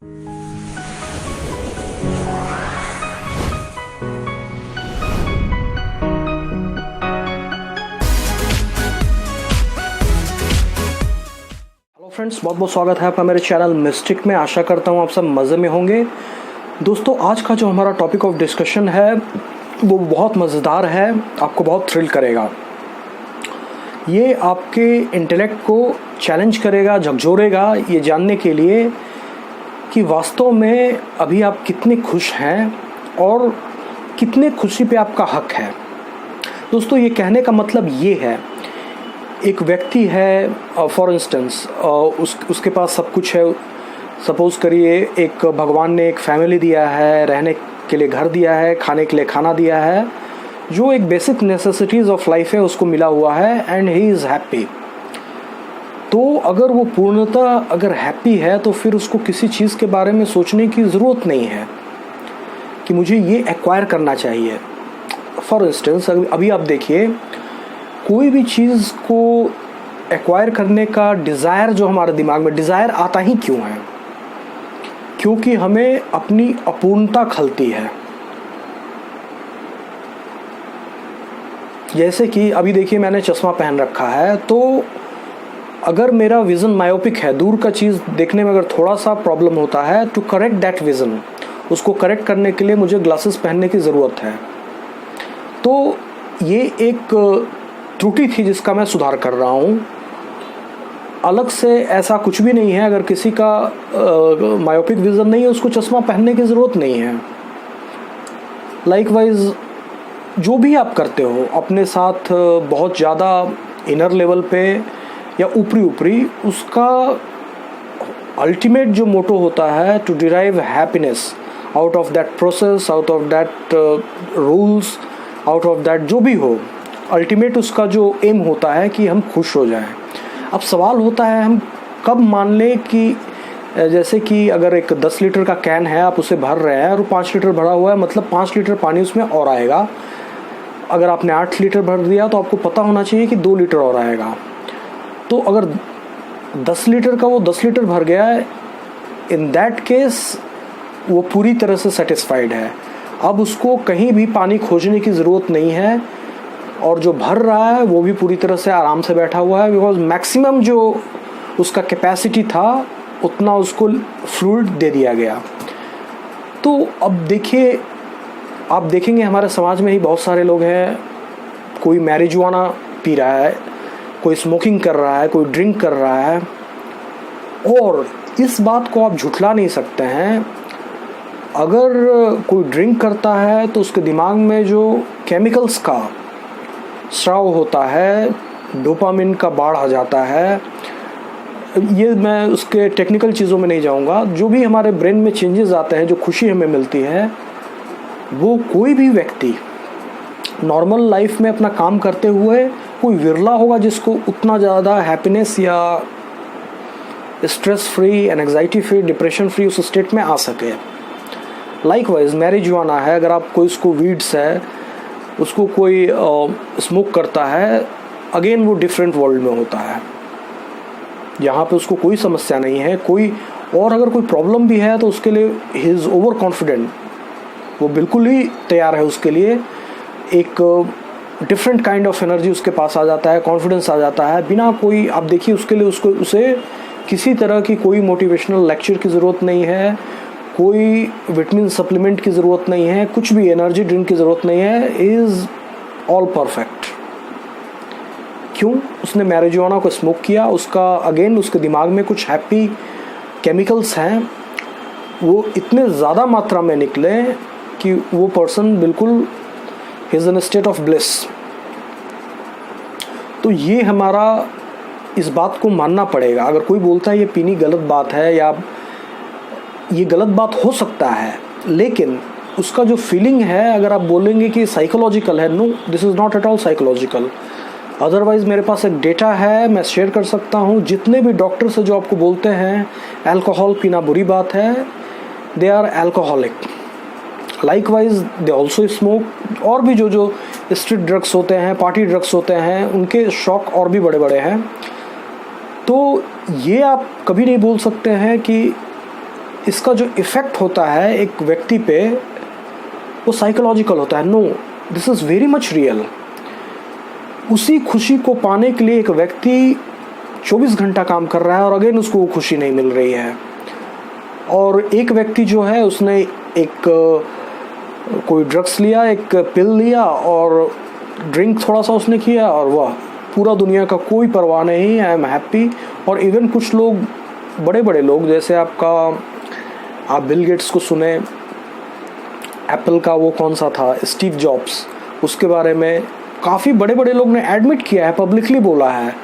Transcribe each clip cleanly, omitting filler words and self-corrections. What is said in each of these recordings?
Friends, बहुत बहुत स्वागत है आपका मेरे चैनल मिस्टिक में। आशा करता हूँ आप सब मज़े में होंगे। दोस्तों, आज का जो हमारा टॉपिक ऑफ डिस्कशन है वो बहुत मज़ेदार है, आपको बहुत थ्रिल करेगा। ये आपके इंटेलेक्ट को चैलेंज करेगा, झकझोरेगा ये जानने के लिए कि वास्तव में अभी आप कितने खुश हैं और कितने खुशी पे आपका हक है। दोस्तों, ये कहने का मतलब ये है, एक व्यक्ति है, फॉर इंस्टेंस उसके पास सब कुछ है। सपोज़ करिए एक भगवान ने एक फैमिली दिया है, रहने के लिए घर दिया है, खाने के लिए खाना दिया है, जो एक बेसिक नेसेसिटीज़ ऑफ लाइफ है उसको मिला हुआ है, एंड ही इज़ हैप्पी। तो अगर वो पूर्णतः अगर हैप्पी है तो फिर उसको किसी चीज़ के बारे में सोचने की ज़रूरत नहीं है कि मुझे ये एक्वायर करना चाहिए। फॉर इंस्टेंस अभी आप देखिए, कोई भी चीज़ को एक्वायर करने का डिज़ायर जो हमारे दिमाग में डिज़ायर आता ही क्यों है? क्योंकि हमें अपनी अपूर्णता खलती है। जैसे कि अभी देखिए, मैंने चश्मा पहन रखा है, तो अगर मेरा विज़न मायोपिक है, दूर का चीज़ देखने में अगर थोड़ा सा प्रॉब्लम होता है, टू करेक्ट दैट विज़न, उसको करेक्ट करने के लिए मुझे ग्लासेस पहनने की ज़रूरत है। तो ये एक त्रुटि थी जिसका मैं सुधार कर रहा हूँ। अलग से ऐसा कुछ भी नहीं है। अगर किसी का मायोपिक विज़न नहीं है, उसको चश्मा पहनने की ज़रूरत नहीं है। लाइकवाइज जो भी आप करते हो अपने साथ बहुत ज़्यादा इनर लेवल पे या ऊपरी उसका अल्टीमेट जो मोटो होता है, to derive happiness out of that process, out of that rules, out of that जो भी हो, अल्टीमेट उसका जो एम होता है कि हम खुश हो जाएं। अब सवाल होता है, हम कब मान लें कि जैसे कि अगर एक 10 लीटर का कैन है, आप उसे भर रहे हैं और 5 लीटर भरा हुआ है, मतलब 5 लीटर पानी उसमें और आएगा। अगर आपने 8 लीटर भर दिया तो आपको पता होना चाहिए कि 2 लीटर और आएगा। तो अगर 10 लीटर का वो 10 लीटर भर गया है, इन दैट केस वो पूरी तरह से सेटिस्फाइड है। अब उसको कहीं भी पानी खोजने की ज़रूरत नहीं है, और जो भर रहा है वो भी पूरी तरह से आराम से बैठा हुआ है, बिकॉज मैक्सिमम जो उसका कैपेसिटी था उतना उसको फ्लूइड दे दिया गया। तो अब देखिए, आप देखेंगे हमारे समाज में ही बहुत सारे लोग हैं, कोई मैरिजुआना पी रहा है, कोई स्मोकिंग कर रहा है, कोई ड्रिंक कर रहा है, और इस बात को आप झुठला नहीं सकते हैं। अगर कोई ड्रिंक करता है तो उसके दिमाग में जो केमिकल्स का स्राव होता है, डोपामिन का बाढ़ आ जाता है। ये मैं उसके टेक्निकल चीज़ों में नहीं जाऊंगा। जो भी हमारे ब्रेन में चेंजेस आते हैं, जो खुशी हमें मिलती है, वो कोई भी व्यक्ति नॉर्मल लाइफ में अपना काम करते हुए कोई विरला होगा जिसको उतना ज़्यादा हैप्पीनेस या stress free, anxiety free, depression free उस स्टेट में आ सके। लाइकवाइज मैरिजुआना है, अगर आप कोई उसको वीड्स है, उसको कोई स्मोक करता है, अगेन वो डिफरेंट वर्ल्ड में होता है। यहाँ पे उसको कोई समस्या नहीं है, कोई और अगर कोई प्रॉब्लम भी है तो उसके लिए ही इज़ ओवर कॉन्फिडेंट, वो बिल्कुल ही तैयार है उसके लिए। एक डिफरेंट काइंड ऑफ एनर्जी उसके पास आ जाता है, कॉन्फिडेंस आ जाता है, बिना कोई, आप देखिए उसके लिए उसे किसी तरह की कोई मोटिवेशनल लेक्चर की ज़रूरत नहीं है, कोई विटामिन सप्लीमेंट की ज़रूरत नहीं है, कुछ भी एनर्जी ड्रिंक की ज़रूरत नहीं है, इज़ ऑल परफेक्ट। क्यों? उसने मैरिजुआना को स्मोक किया, उसका अगेन उसके दिमाग में कुछ हैप्पी केमिकल्स हैं, वो इतने ज़्यादा मात्रा में निकले कि वो पर्सन बिल्कुल is in state of bliss. तो ये हमारा इस बात को मानना पड़ेगा। अगर कोई बोलता है ये पीनी गलत बात है या ये गलत बात हो सकता है, लेकिन उसका जो फीलिंग है, अगर आप बोलेंगे कि साइकोलॉजिकल है, no, this is not at all psychological. Otherwise मेरे पास एक डेटा है, मैं शेयर कर सकता हूँ। जितने भी डॉक्टर्स हैं जो आपको बोलते हैं अल्कोहल पीना बुरी बात है, they are alcoholic. Likewise they also smoke. और भी जो स्ट्रीट ड्रग्स होते हैं, पार्टी ड्रग्स होते हैं, उनके शौक और भी बड़े बड़े हैं। तो ये आप कभी नहीं बोल सकते हैं कि इसका जो इफ़ेक्ट होता है एक व्यक्ति पे वो साइकोलॉजिकल होता है। No, this is very much real. उसी खुशी को पाने के लिए एक व्यक्ति 24 घंटा काम कर रहा है और अगेन उसको वो खुशी नहीं मिल रही है। और एक व्यक्ति जो है उसने एक कोई ड्रग्स लिया, एक पिल लिया और ड्रिंक थोड़ा सा उसने किया और वह पूरा दुनिया का कोई परवाह नहीं, आई एम हैप्पी। और इवन कुछ लोग, बड़े बड़े लोग, जैसे आप बिल गेट्स को सुने, एप्पल का वो कौन सा था, स्टीव जॉब्स, उसके बारे में काफ़ी बड़े बड़े लोग ने एडमिट किया है, पब्लिकली बोला है।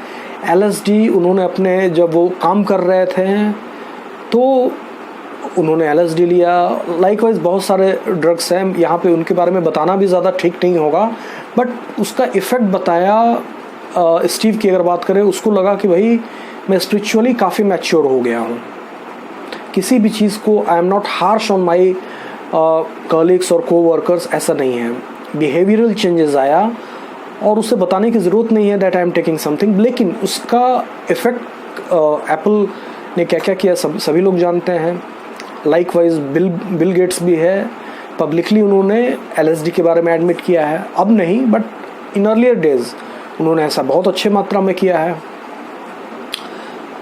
LSD उन्होंने अपने, जब वो काम कर रहे थे तो उन्होंने LSD लिया। लाइकवाइज बहुत सारे ड्रग्स हैं, यहाँ पे उनके बारे में बताना भी ज़्यादा ठीक नहीं होगा, बट उसका इफ़ेक्ट बताया। स्टीव की अगर बात करें, उसको लगा कि भाई मैं स्पिरिचुअली काफ़ी मैच्योर हो गया हूँ, किसी भी चीज़ को I am not harsh on my colleagues और कोवर्कर्स, ऐसा नहीं है। बिहेवियरल चेंजेस आया और उसे बताने की ज़रूरत नहीं है that I am taking something, लेकिन उसका इफ़ेक्ट एप्पल ने क्या क्या किया सभी लोग जानते हैं। लाइकवाइज बिल गेट्स भी है, पब्लिकली उन्होंने LSD के बारे में एडमिट किया है। अब नहीं, बट इन अर्लियर डेज उन्होंने ऐसा बहुत अच्छे मात्रा में किया है।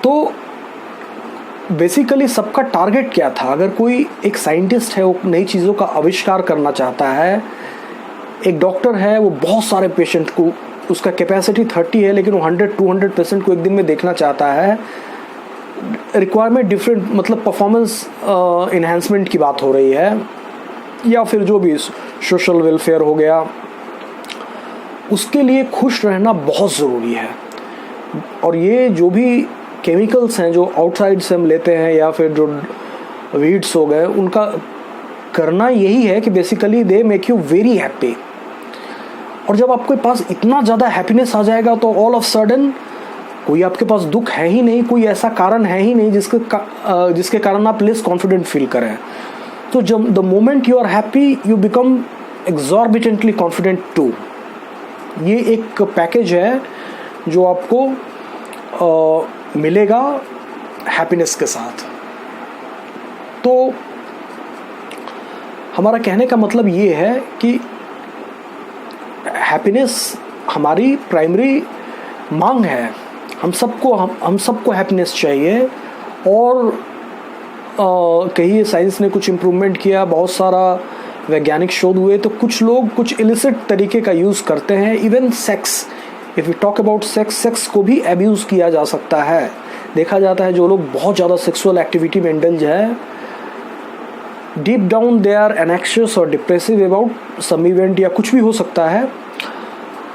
तो बेसिकली सबका टारगेट क्या था? अगर कोई एक साइंटिस्ट है, वो नई चीज़ों का आविष्कार करना चाहता है, एक डॉक्टर है, वो बहुत सारे पेशेंट को, उसका कैपेसिटी 30 है लेकिन वो 100-200 पेशेंट को एक दिन में देखना चाहता है। रिक्वायरमेंट डिफरेंट, मतलब परफॉर्मेंस इन्हांसमेंट की बात हो रही है, या फिर जो भी सोशल वेलफेयर हो गया, उसके लिए खुश रहना बहुत ज़रूरी है। और ये जो भी केमिकल्स हैं जो आउटसाइड से हम लेते हैं, या फिर जो वीड्स हो गए, उनका करना यही है कि basically they make you very happy. और जब आपके पास इतना ज़्यादा हैप्पीनेस आ जाएगा तो ऑल ऑफ सडन कोई आपके पास दुख है ही नहीं, कोई ऐसा कारण है ही नहीं जिसके कारण आप लेस कॉन्फिडेंट फील करें। तो जब the moment you are happy you become exorbitantly confident too. ये एक पैकेज है जो आपको मिलेगा हैप्पीनेस के साथ। तो हमारा कहने का मतलब ये है कि हैप्पीनेस हमारी प्राइमरी मांग है। हम सबको हैप्पीनेस चाहिए। और कहिए साइंस ने कुछ इम्प्रूवमेंट किया, बहुत सारा वैज्ञानिक शोध हुए, तो कुछ लोग कुछ इलिसिट तरीके का यूज़ करते हैं। Even sex, if you talk about sex को भी एब्यूज़ किया जा सकता है। देखा जाता है जो लोग बहुत ज़्यादा सेक्सुअल एक्टिविटी में इंडल्ज है, deep down they are anxious और डिप्रेसिव अबाउट सम इवेंट या कुछ भी हो सकता है,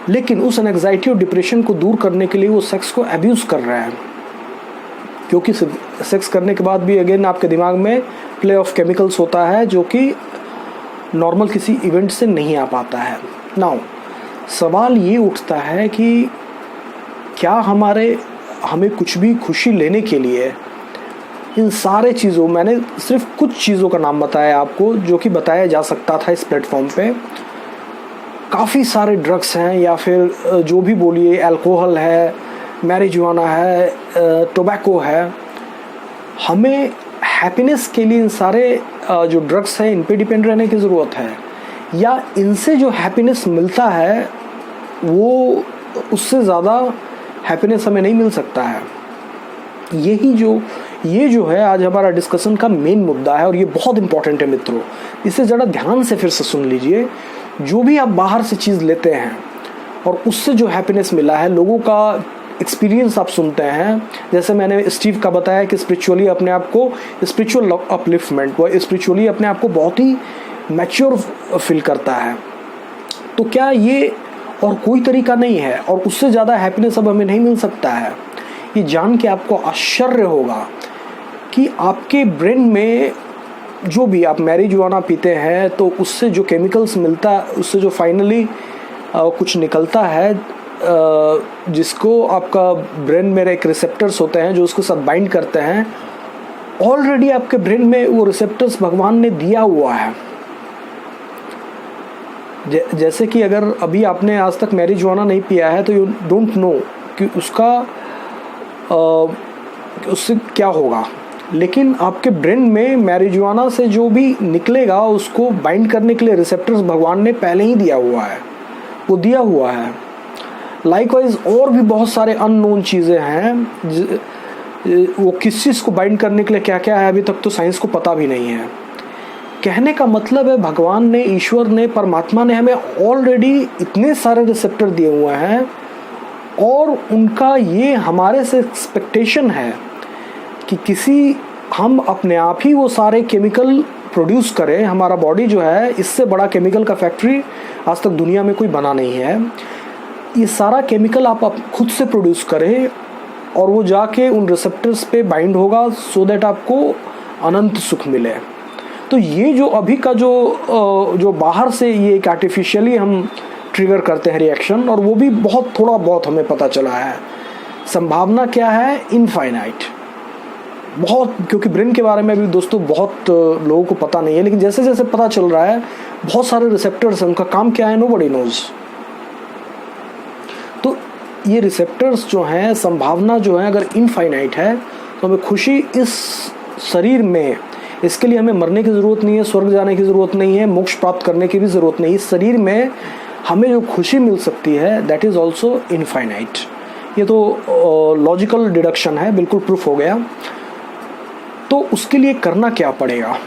लेकिन उस एंग्जाइटी और डिप्रेशन को दूर करने के लिए वो सेक्स को एब्यूज़ कर रहे हैं। क्योंकि सेक्स करने के बाद भी अगेन आपके दिमाग में प्ले ऑफ केमिकल्स होता है जो कि नॉर्मल किसी इवेंट से नहीं आ पाता है। नाउ सवाल ये उठता है कि क्या हमें कुछ भी खुशी लेने के लिए इन सारे चीज़ों, मैंने सिर्फ कुछ चीज़ों का नाम बताया आपको जो कि बताया जा सकता था इस प्लेटफॉर्म पे। काफ़ी सारे ड्रग्स हैं, या फिर जो भी बोलिए, अल्कोहल है, मैरिजुआना है, टोबैको है। हमें हैप्पीनेस के लिए इन सारे जो ड्रग्स हैं इन पे डिपेंड रहने की ज़रूरत है, या इनसे जो हैप्पीनेस मिलता है वो उससे ज़्यादा हैप्पीनेस हमें नहीं मिल सकता है। ये जो है आज हमारा डिस्कशन का मेन मुद्दा है, और ये बहुत इंपॉर्टेंट है मित्रों। इसे ज़रा ध्यान से फिर से सुन लीजिए। जो भी आप बाहर से चीज़ लेते हैं और उससे जो हैप्पीनेस मिला है, लोगों का एक्सपीरियंस आप सुनते हैं, जैसे मैंने स्टीव का बताया कि स्पिरिचुअली अपने आप को, स्पिरिचुअल अपलिफ्टमेंट, वो स्पिरिचुअली अपने आप को बहुत ही मैच्योर फील करता है। तो क्या ये और कोई तरीका नहीं है, और उससे ज़्यादा हैप्पीनेस अब हमें नहीं मिल सकता है। ये जान के आपको आश्चर्य होगा कि आपके ब्रेन में जो भी आप मैरिजुआना पीते हैं तो उससे जो केमिकल्स मिलता है, उससे जो फाइनली कुछ निकलता है, जिसको आपका ब्रेन में एक रिसेप्टर्स होते हैं जो उसके साथ बाइंड करते हैं, ऑलरेडी आपके ब्रेन में वो रिसेप्टर्स भगवान ने दिया हुआ है। जैसे कि अगर अभी आपने आज तक मैरिजुआना नहीं पिया है तो यू डोंट नो कि उससे क्या होगा। लेकिन आपके ब्रेन में मैरिजुआना से जो भी निकलेगा उसको बाइंड करने के लिए रिसेप्टर्स भगवान ने पहले ही दिया हुआ है, वो दिया हुआ है। लाइकवाइज और भी बहुत सारे अननोन चीज़ें हैं, वो किस चीज़ को बाइंड करने के लिए क्या क्या है अभी तक तो साइंस को पता भी नहीं है। कहने का मतलब है भगवान ने, ईश्वर ने, परमात्मा ने हमें ऑलरेडी इतने सारे रिसेप्टर दिए हुए हैं और उनका ये हमारे से एक्सपेक्टेशन है कि हम अपने आप ही वो सारे केमिकल प्रोड्यूस करें। हमारा बॉडी जो है, इससे बड़ा केमिकल का फैक्ट्री आज तक दुनिया में कोई बना नहीं है। ये सारा केमिकल आप खुद से प्रोड्यूस करें और वो जाके उन रिसेप्टर्स पे बाइंड होगा सो दैट आपको अनंत सुख मिले। तो ये जो अभी का जो बाहर से ये एक आर्टिफिशियली हम ट्रिगर करते हैं रिएक्शन, और वो भी बहुत थोड़ा बहुत हमें पता चला है। संभावना क्या है? इनफाइनाइट। बहुत, क्योंकि ब्रेन के बारे में भी दोस्तों बहुत लोगों को पता नहीं है, लेकिन जैसे जैसे पता चल रहा है बहुत सारे रिसेप्टर्स हैं, उनका काम क्या है नोबडी नोज। तो ये रिसेप्टर्स जो हैं, संभावना जो है अगर इनफाइनाइट है तो हमें खुशी इस शरीर में, इसके लिए हमें मरने की ज़रूरत नहीं है, स्वर्ग जाने की ज़रूरत नहीं है, मोक्ष प्राप्त करने की भी ज़रूरत नहीं। इस शरीर में हमें जो खुशी मिल सकती है दैट इज़ ऑल्सो इनफाइनाइट। ये तो लॉजिकल डिडक्शन है, बिल्कुल प्रूफ हो गया। तो उसके लिए करना क्या पड़ेगा?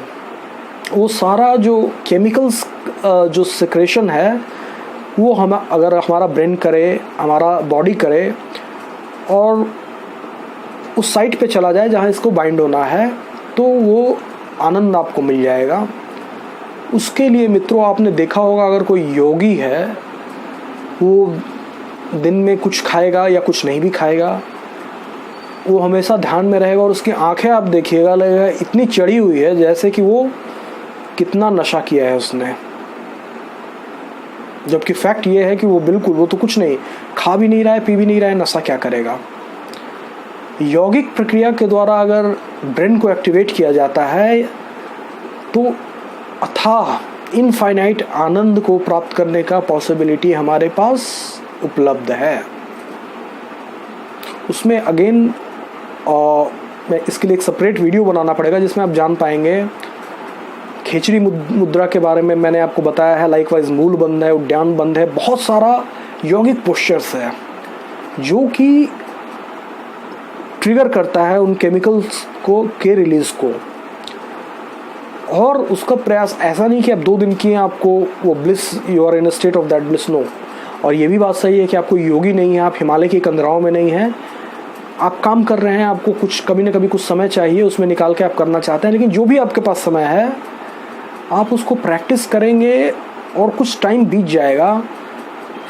वो सारा जो केमिकल्स जो सिक्रेशन है वो हम अगर हमारा ब्रेन करे, हमारा बॉडी करे और उस साइट पे चला जाए जहाँ इसको बाइंड होना है, तो वो आनंद आपको मिल जाएगा। उसके लिए मित्रों, आपने देखा होगा अगर कोई योगी है वो दिन में कुछ खाएगा या कुछ नहीं भी खाएगा, वो हमेशा ध्यान में रहेगा और उसकी आंखें आप देखिएगा, लगेगा इतनी चढ़ी हुई है जैसे कि वो कितना नशा किया है उसने। जबकि फैक्ट ये है कि वो तो कुछ नहीं, खा भी नहीं रहा है, पी भी नहीं रहा है, नशा क्या करेगा। यौगिक प्रक्रिया के द्वारा अगर ब्रेन को एक्टिवेट किया जाता है तो अथाह इनफाइनाइट आनंद को प्राप्त करने का पॉसिबिलिटी हमारे पास उपलब्ध है। उसमें अगेन मैं इसके लिए एक सेपरेट वीडियो बनाना पड़ेगा जिसमें आप जान पाएंगे। खेचरी मुद्रा के बारे में मैंने आपको बताया है, लाइकवाइज मूल बंध है, उद्यान बंध है, बहुत सारा यौगिक पोस्चर्स है जो कि ट्रिगर करता है उन केमिकल्स के रिलीज को। और उसका प्रयास ऐसा नहीं कि आप 2 दिन किए आपको वो bliss, you are in a state of that bliss, no. और ये भी बात सही है कि आपको योगी नहीं है, आप हिमालय के कंदराओं में नहीं हैं, आप काम कर रहे हैं, आपको कुछ कभी ना कभी कुछ समय चाहिए, उसमें निकाल के आप करना चाहते हैं। लेकिन जो भी आपके पास समय है आप उसको प्रैक्टिस करेंगे और कुछ टाइम बीत जाएगा,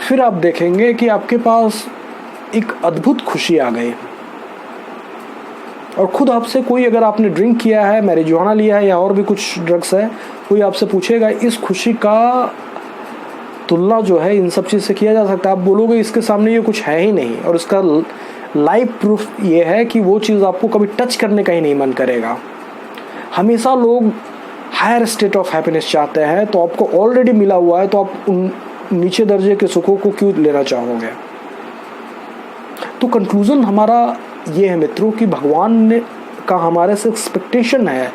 फिर आप देखेंगे कि आपके पास एक अद्भुत खुशी आ गई। और खुद आपसे कोई, अगर आपने ड्रिंक किया है, मैरिजुआना लिया है या और भी कुछ ड्रग्स है, कोई आपसे पूछेगा इस खुशी का तुलना जो है इन सब चीज़ से किया जा सकता है, आप बोलोगे इसके सामने ये कुछ है ही नहीं। और इसका लाइव प्रूफ ये है कि वो चीज़ आपको कभी टच करने का ही नहीं मन करेगा। हमेशा लोग हायर स्टेट ऑफ हैप्पीनेस चाहते हैं, तो आपको ऑलरेडी मिला हुआ है, तो आप उन नीचे दर्जे के सुखों को क्यों लेना चाहोगे। तो कंक्लूजन हमारा ये है मित्रों कि भगवान ने का हमारे से एक्सपेक्टेशन है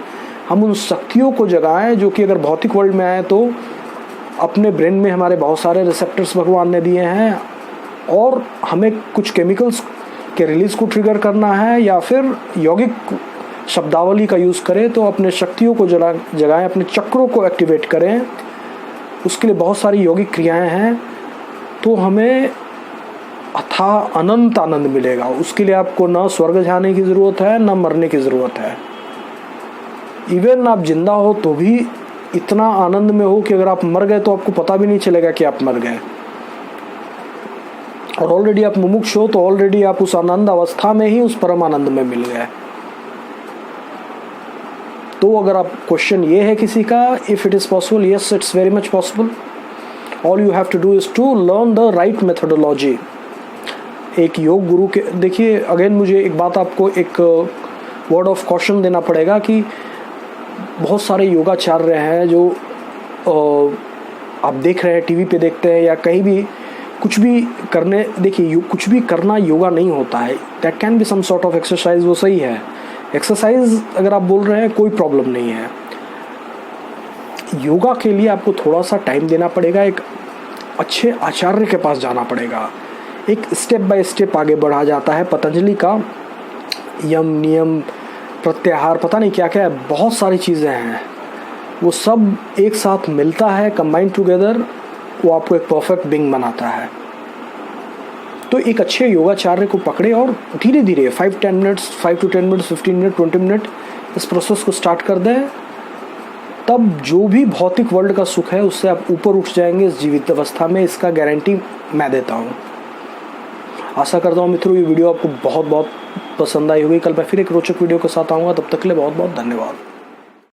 हम उन शक्तियों को जगाएं जो कि अगर भौतिक वर्ल्ड में आए तो अपने ब्रेन में हमारे बहुत सारे रिसेप्टर्स भगवान ने दिए हैं, और हमें कुछ केमिकल्स के रिलीज को ट्रिगर करना है या फिर यौगिक शब्दावली का यूज़ करें तो अपने शक्तियों को जगाएं, अपने चक्रों को एक्टिवेट करें। उसके लिए बहुत सारी यौगिक क्रियाएं हैं, तो हमें अथाह अनंत आनंद मिलेगा। उसके लिए आपको ना स्वर्ग जाने की ज़रूरत है, ना मरने की ज़रूरत है। इवन आप जिंदा हो तो भी इतना आनंद में हो कि अगर आप मर गए तो आपको पता भी नहीं चलेगा कि आप मर गए। और ऑलरेडी आप मुमुक्ष हो तो ऑलरेडी आप उस आनंद अवस्था में ही उस परम आनंद में मिल गए। तो अगर आप, क्वेश्चन ये है किसी का, if it is possible, yes it's very much possible. All you have to do is to learn the right methodology. एक योग गुरु के, देखिए अगेन मुझे एक बात, आपको एक वर्ड ऑफ कॉशन देना पड़ेगा कि बहुत सारे योगाचार्य हैं जो आप देख रहे हैं, टीवी पे देखते हैं या कहीं भी कुछ भी करने, देखिए कुछ भी करना योगा नहीं होता है। That can be some sort of exercise, वो सही है, एक्सरसाइज अगर आप बोल रहे हैं कोई प्रॉब्लम नहीं है, योगा के लिए आपको थोड़ा सा टाइम देना पड़ेगा, एक अच्छे आचार्य के पास जाना पड़ेगा, एक स्टेप बाय स्टेप आगे बढ़ा जाता है। पतंजलि का यम नियम प्रत्याहार पता नहीं क्या क्या है, बहुत सारी चीज़ें हैं, वो सब एक साथ मिलता है, कंबाइंड टुगेदर वो आपको एक परफेक्ट बीइंग बनाता है। तो एक अच्छे योगाचार्य को पकड़े और धीरे धीरे 5 to 10 मिनट्स 15 मिनट 20 मिनट इस प्रोसेस को स्टार्ट कर दें, तब जो भी भौतिक वर्ल्ड का सुख है उससे आप ऊपर उठ जाएंगे इस जीवित अवस्था में, इसका गारंटी मैं देता हूँ। आशा करता हूँ मित्रों ये वीडियो आपको बहुत बहुत पसंद आई होगी। कल मैं फिर एक रोचक वीडियो के साथ आऊँगा, तब तक के लिए बहुत बहुत धन्यवाद।